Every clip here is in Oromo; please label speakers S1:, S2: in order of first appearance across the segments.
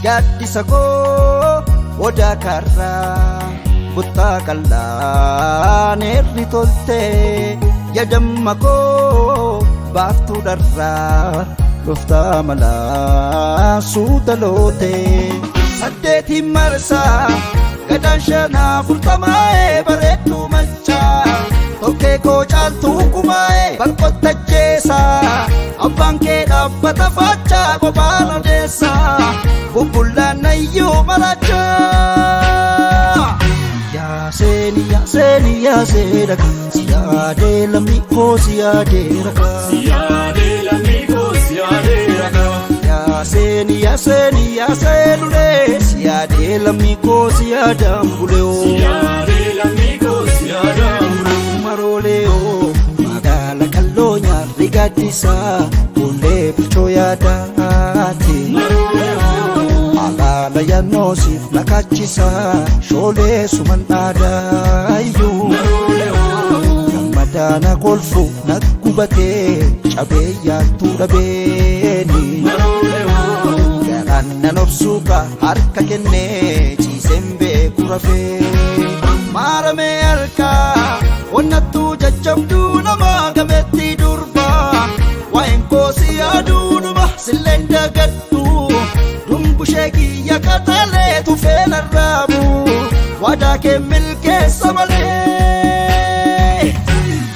S1: Gaaddisa koo odaa karraa buttaa qal'aan irri toltee yaadamma koo baaftuu dharraa dhuftaa malaa suuta lootee saddeetiin marsaa gadaan shanaa furtamaa'ee bareedduu machaa tokkee koo caaltuu kumaa'ee balqotta jeesaa abbaan kee dhaabbata faachaa qophaan odeessaa bubbullaan nayyuu marachaa Yaaseni yaaseni yaasera siyaadee lammii koo siyaadee rakaa siyaadee lammii koo siyaadee rakaa Yaaseni yaaseni yaasenulee siyaadee lammii koo siyaadaan buleoo siyaadee lammii koo siyaadaan buleoo marooleoo magaala kalloo nyaarri gaaddisaa bulee bilchoo yaadaati Alaala yaannoosiif nakaachisa shoolee suman dhaadaayyuu Gammadaana kolfu naggubatee cabee yaattuu dhabeeni Garaan nan obsuuka harka kennee ciiseen beeku rafee Maaramee harkaa onnattuu jajjabduu namaa gameettii durbaa Waa'een koosi yaaduudhuma silleen dagaddu Dumbushee kiyya kataalee tufee narraabu Waadaa kee milkeessa malee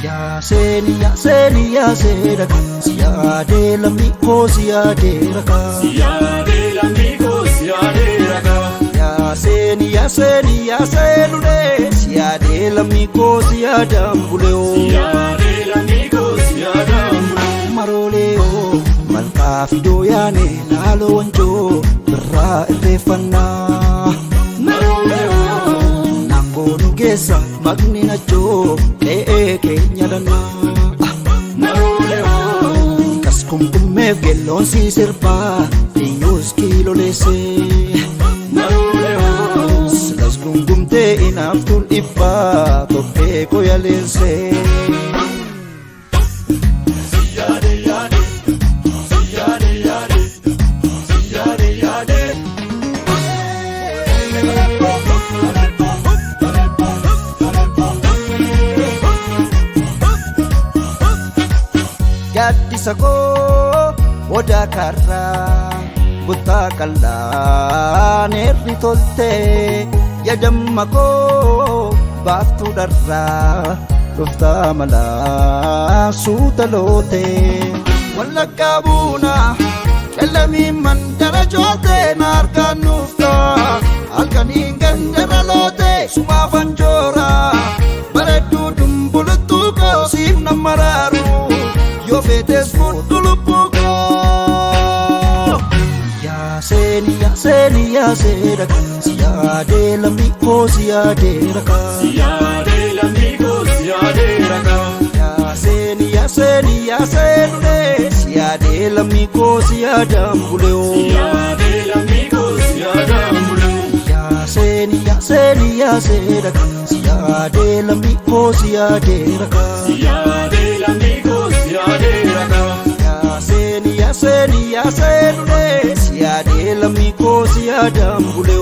S1: Yaaseni yaaseni yaaseera siyaadee lammii koo siyaadee rakaa siyaadee lammii koo siyaadee rakaa Yaaseni yaaseni yaasenulee siyaadee lammii koo siyaadaan buleoo siyaadee lammii koo siyaadaan buleoo marooleoo malkaa fidoo yaane laaloo wanjoo birraa irreeffannaa marooleoo naangoo nu geessa maqni nachoo qe'ee keenya dhannaa marooleoo kas kumkummeef gelloon sii sirbaa dhiyyuus kiiloleessee marooleoo silas gungumtee inaaftuun dhibbaa tophee koyaleessee Gaaddisa koo odaa karraa buttaa qal'aan irri toltee yaadamma koo baaftuu dharraa dhuftaa malaa suuta lootee Wallaggaa buunaa qellamiin mandara jootee na harkaan nuuftaa halkaniin gandara lootee sumaa fanjooraa bareedduu dumbuluttuu koo siif nan maraaru Yo fetes fudhu lubbuu koo Yaaseni yaaseni yaaseera siyaadee lammii koo siyaadee rakaa siyaadee lammii koo siyaadee rakaa Yaaseni yaaseni yaasenulee siyaadee lammii koo siyaadaan buleoo siyaadee lammii koo siyaadaan buleoo Yaaseni yaaseni yaaseera siyaadee lammii koo siyaadee rakaa siyaadee lammii koo siyaadee rakaa Yaaseni yaaseni yaasenulee siyaadee lammii koo siyaadaan buleoo